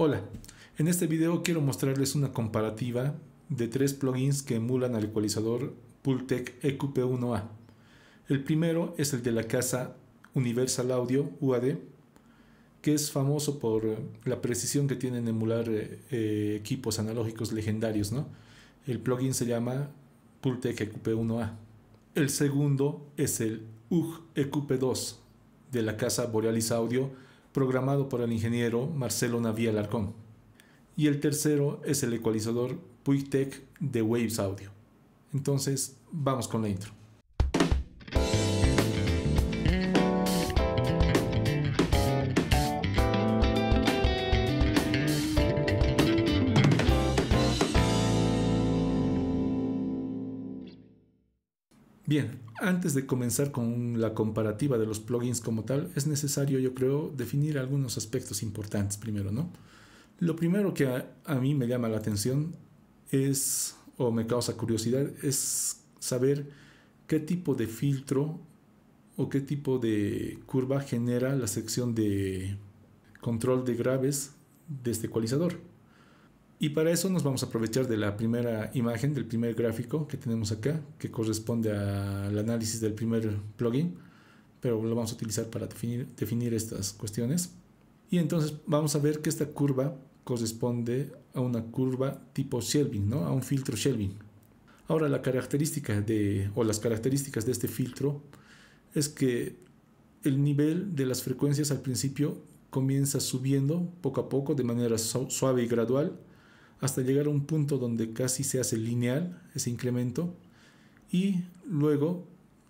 Hola, en este video quiero mostrarles una comparativa de tres plugins que emulan al ecualizador Pultec EQP1A. El primero es el de la casa Universal Audio UAD, que es famoso por la precisión que tiene en emular equipos analógicos legendarios, ¿no? El plugin se llama Pultec EQP1A. El segundo es el UG EQP2 de la casa Borealis Audio, programado por el ingeniero Marcelo Navia Alarcón. Y el tercero es el ecualizador Puigtec de Waves Audio. Entonces, vamos con la intro. Bien, antes de comenzar con la comparativa de los plugins como tal, es necesario, yo creo, definir algunos aspectos importantes primero, ¿no? Lo primero que a mí me llama la atención es, o me causa curiosidad, es saber qué tipo de filtro o qué tipo de curva genera la sección de control de graves de este ecualizador. Y para eso nos vamos a aprovechar de la primera imagen, del primer gráfico que tenemos acá, que corresponde al análisis del primer plugin, pero lo vamos a utilizar para definir estas cuestiones. Y entonces vamos a ver que esta curva corresponde a una curva tipo shelving, ¿no? A un filtro shelving. Ahora las características de este filtro es que el nivel de las frecuencias al principio comienza subiendo poco a poco de manera suave y gradual, hasta llegar a un punto donde casi se hace lineal ese incremento, y luego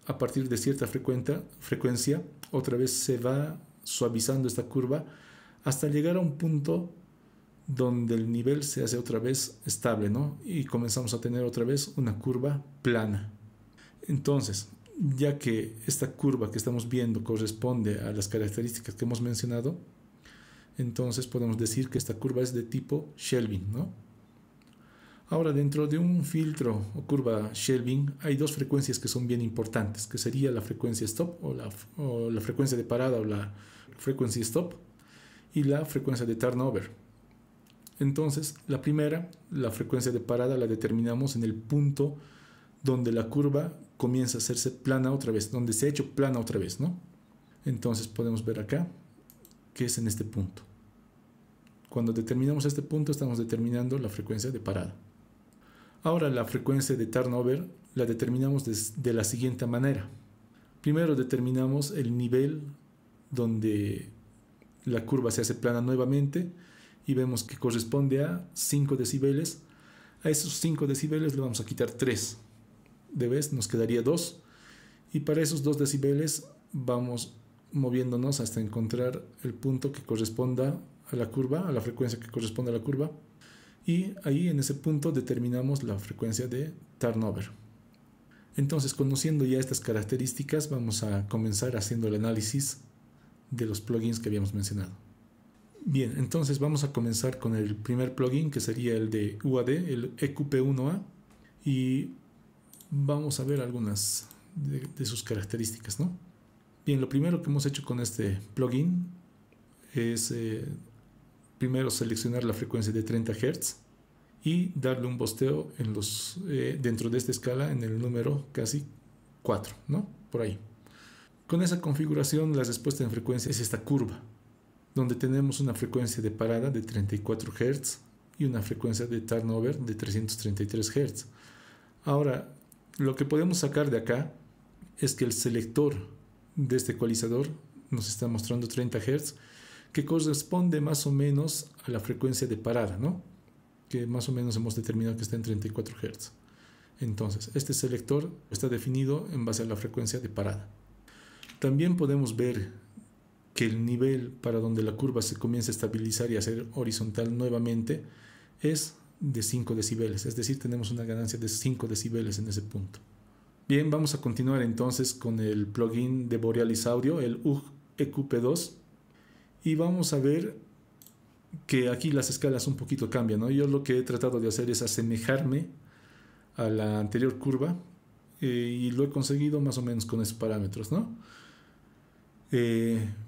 a partir de cierta frecuencia otra vez se va suavizando esta curva hasta llegar a un punto donde el nivel se hace otra vez estable, ¿no? Y comenzamos a tener otra vez una curva plana. Entonces, ya que esta curva que estamos viendo corresponde a las características que hemos mencionado, entonces podemos decir que esta curva es de tipo shelving, ¿no? Ahora, dentro de un filtro o curva shelving hay dos frecuencias que son bien importantes, que sería la frecuencia stop o la frecuencia de parada o la frequency stop, y la frecuencia de turnover. Entonces, la primera, la frecuencia de parada, la determinamos en el punto donde la curva comienza a hacerse plana otra vez, donde se ha hecho plana otra vez, ¿no? Entonces podemos ver acá que es en este punto. Cuando determinamos este punto, estamos determinando la frecuencia de parada. Ahora, la frecuencia de turnover la determinamos de la siguiente manera. Primero determinamos el nivel donde la curva se hace plana nuevamente y vemos que corresponde a 5 decibeles. A esos 5 decibeles le vamos a quitar 3. De vez nos quedaría 2. Y para esos 2 decibeles vamos moviéndonos hasta encontrar el punto que corresponda a la curva, a la frecuencia que corresponde a la curva, y ahí en ese punto determinamos la frecuencia de turnover. Entonces, conociendo ya estas características, vamos a comenzar haciendo el análisis de los plugins que habíamos mencionado. Bien, entonces vamos a comenzar con el primer plugin, que sería el de UAD, el EQP1A, y vamos a ver algunas de sus características, ¿no? Bien, lo primero que hemos hecho con este plugin es primero seleccionar la frecuencia de 30 Hz y darle un bosteo en dentro de esta escala en el número casi 4, ¿no? Por ahí. Con esa configuración, la respuesta en frecuencia es esta curva, donde tenemos una frecuencia de parada de 34 Hz y una frecuencia de turnover de 333 Hz. Ahora, lo que podemos sacar de acá es que el selector de este ecualizador nos está mostrando 30 Hz, que corresponde más o menos a la frecuencia de parada, ¿no? Que más o menos hemos determinado que está en 34 Hz. Entonces, este selector está definido en base a la frecuencia de parada. También podemos ver que el nivel para donde la curva se comienza a estabilizar y a ser horizontal nuevamente es de 5 decibeles, es decir, tenemos una ganancia de 5 decibeles en ese punto. Bien, vamos a continuar entonces con el plugin de Borealis Audio, el UG EQP2, y vamos a ver que aquí las escalas un poquito cambian, ¿no? Yo lo que he tratado de hacer es asemejarme a la anterior curva y lo he conseguido más o menos con esos parámetros, ¿no?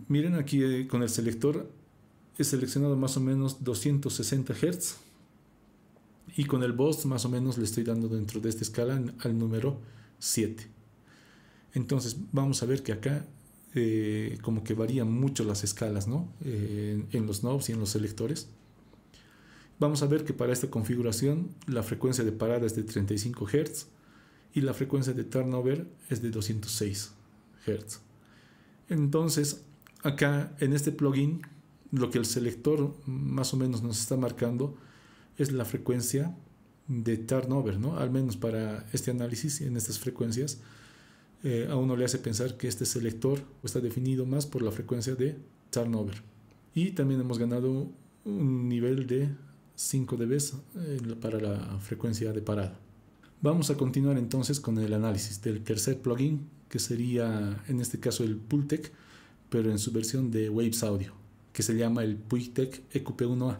Miren aquí con el selector he seleccionado más o menos 260 Hz y con el Boss más o menos le estoy dando dentro de esta escala al número 7. Entonces vamos a ver que acá como que varían mucho las escalas, ¿no? En los knobs y en los selectores. Vamos a ver que para esta configuración la frecuencia de parada es de 35 Hz y la frecuencia de turnover es de 206 Hz. Entonces acá en este plugin lo que el selector más o menos nos está marcando es la frecuencia de turnover, ¿no? Al menos para este análisis en estas frecuencias a uno le hace pensar que este selector está definido más por la frecuencia de turnover. Y también hemos ganado un nivel de 5 dB para la frecuencia de parada. Vamos a continuar entonces con el análisis del tercer plugin, que sería en este caso el Pultec, pero en su versión de Waves Audio, que se llama el Pultec EQP1A.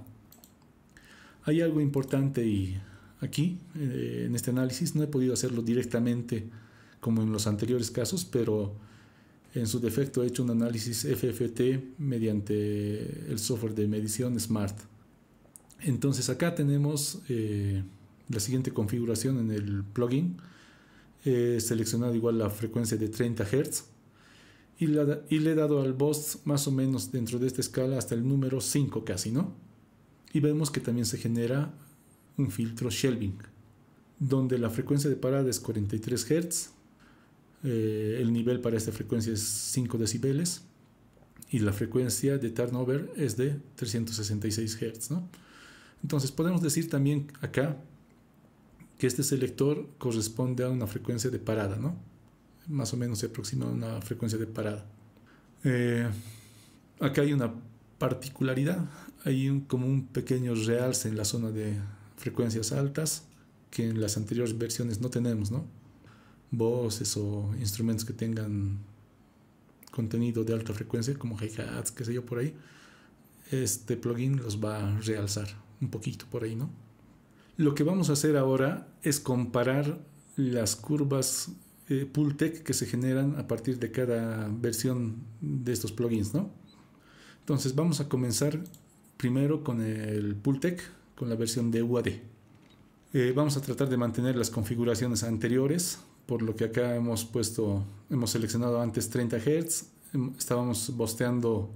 Hay algo importante y aquí en este análisis no he podido hacerlo directamente como en los anteriores casos, pero en su defecto he hecho un análisis FFT mediante el software de medición Smart. Entonces acá tenemos la siguiente configuración en el plugin. He seleccionado igual la frecuencia de 30 Hz y le he dado al Boss más o menos dentro de esta escala hasta el número 5 casi, ¿no? Y vemos que también se genera un filtro shelving, donde la frecuencia de parada es 43 Hz, el nivel para esta frecuencia es 5 decibeles y la frecuencia de turnover es de 366 Hz, ¿no? Entonces podemos decir también acá que este selector corresponde a una frecuencia de parada, ¿no? Más o menos se aproxima a una frecuencia de parada. Acá hay una particularidad, hay como un pequeño realce en la zona de frecuencias altas que en las anteriores versiones no tenemos, ¿no? Voces o instrumentos que tengan contenido de alta frecuencia como hi-hats, qué sé yo, por ahí, este plugin los va a realzar un poquito por ahí, ¿no? Lo que vamos a hacer ahora es comparar las curvas Pultec que se generan a partir de cada versión de estos plugins, ¿no? Entonces vamos a comenzar primero con el Pultec, con la versión de UAD. Vamos a tratar de mantener las configuraciones anteriores, por lo que acá hemos seleccionado antes 30 Hz, estábamos bosteando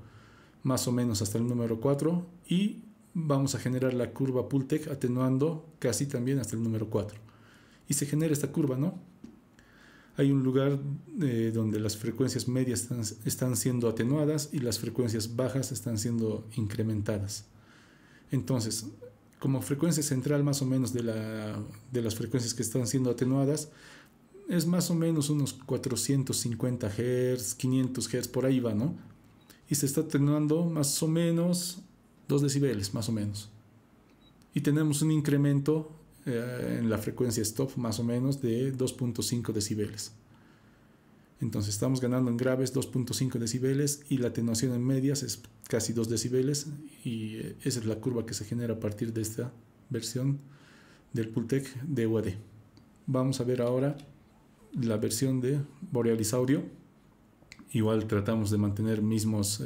más o menos hasta el número 4 y vamos a generar la curva Pultec atenuando casi también hasta el número 4. Y se genera esta curva, ¿no? Hay un lugar donde las frecuencias medias están siendo atenuadas y las frecuencias bajas están siendo incrementadas. Entonces, como frecuencia central más o menos de las frecuencias que están siendo atenuadas, es más o menos unos 450 Hz, 500 Hz, por ahí va, ¿no? Y se está atenuando más o menos 2 decibeles, más o menos. Y tenemos un incremento en la frecuencia stop más o menos de 2.5 decibeles. Entonces estamos ganando en graves 2.5 decibeles y la atenuación en medias es casi 2 decibeles y esa es la curva que se genera a partir de esta versión del Pultec de UAD. Vamos a ver ahora la versión de Borealis Audio. Igual tratamos de mantener mismas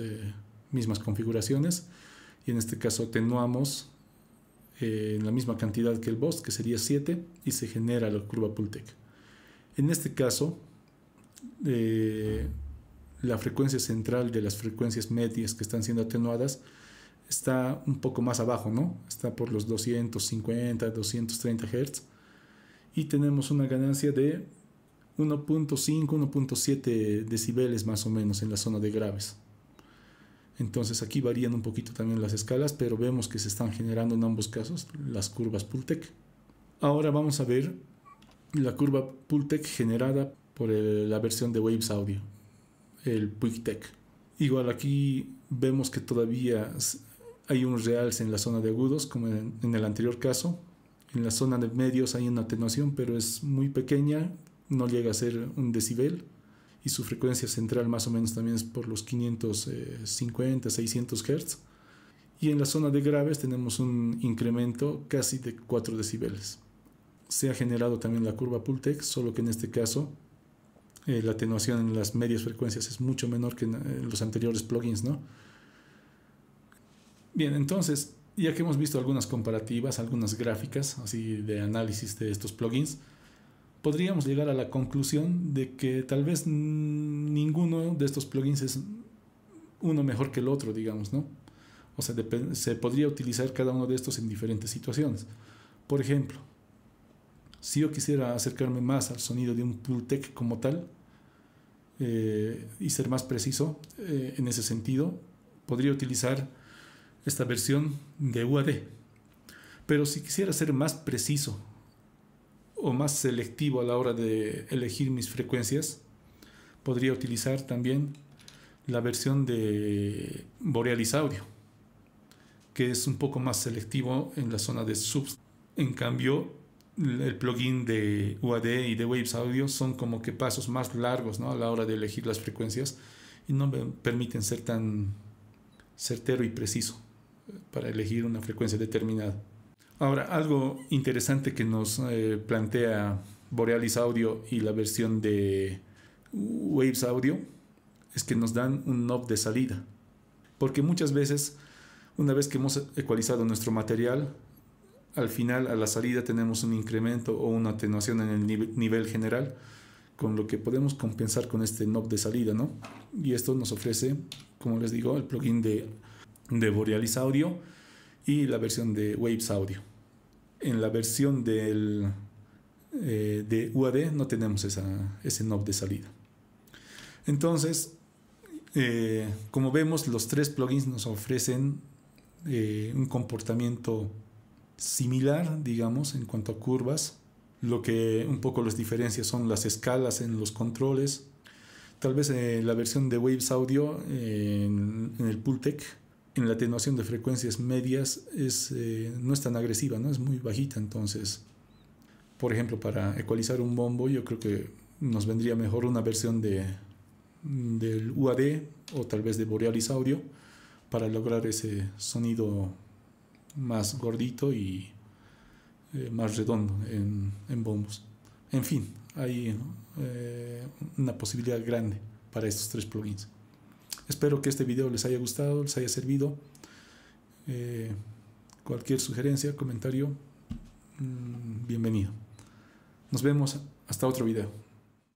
configuraciones y en este caso atenuamos en la misma cantidad que el Boss, que sería 7, y se genera la curva Pultec. En este caso la frecuencia central de las frecuencias medias que están siendo atenuadas está un poco más abajo, ¿no? Está por los 250, 230 Hz y tenemos una ganancia de 1.5, 1.7 decibeles más o menos en la zona de graves. Entonces aquí varían un poquito también las escalas, pero vemos que se están generando en ambos casos las curvas Pultec. Ahora vamos a ver la curva Pultec generada por la versión de Waves Audio, el Pultec. Igual aquí vemos que todavía hay un realce en la zona de agudos, como en el anterior caso. En la zona de medios hay una atenuación, pero es muy pequeña, no llega a ser un decibel. Y su frecuencia central más o menos también es por los 550, 600 Hz. Y en la zona de graves tenemos un incremento casi de 4 decibeles. Se ha generado también la curva Pultec, solo que en este caso la atenuación en las medias frecuencias es mucho menor que en los anteriores plugins, ¿no? Bien, entonces, ya que hemos visto algunas comparativas, algunas gráficas así de análisis de estos plugins, podríamos llegar a la conclusión de que tal vez ninguno de estos plugins es uno mejor que el otro, digamos, ¿no? O sea, se podría utilizar cada uno de estos en diferentes situaciones. Por ejemplo, si yo quisiera acercarme más al sonido de un Pultec como tal, y ser más preciso en ese sentido, podría utilizar esta versión de UAD. Pero si quisiera ser más preciso o más selectivo a la hora de elegir mis frecuencias, podría utilizar también la versión de Borealis Audio, que es un poco más selectivo en la zona de subs. En cambio, el plugin de UAD y de Waves Audio son como que pasos más largos, ¿no?, a la hora de elegir las frecuencias, y no me permiten ser tan certero y preciso para elegir una frecuencia determinada. Ahora, algo interesante que nos plantea Borealis Audio y la versión de Waves Audio es que nos dan un knob de salida, porque muchas veces, una vez que hemos ecualizado nuestro material, al final, a la salida, tenemos un incremento o una atenuación en el nivel general, con lo que podemos compensar con este knob de salida, ¿no? Y esto nos ofrece, como les digo, el plugin de Borealis Audio y la versión de Waves Audio. En la versión de UAD no tenemos ese knob de salida. Entonces, como vemos, los tres plugins nos ofrecen un comportamiento similar, digamos, en cuanto a curvas. Lo que un poco los diferencia son las escalas en los controles. Tal vez la versión de Waves Audio en el Pultec, en la atenuación de frecuencias medias no es tan agresiva, ¿no? Es muy bajita. Entonces, por ejemplo, para ecualizar un bombo, yo creo que nos vendría mejor una versión del UAD o tal vez de Borealis Audio para lograr ese sonido más gordito y más redondo en bombos. En fin, hay una posibilidad grande para estos tres plugins. Espero que este video les haya gustado, les haya servido. Cualquier sugerencia, comentario, bienvenido. Nos vemos hasta otro video.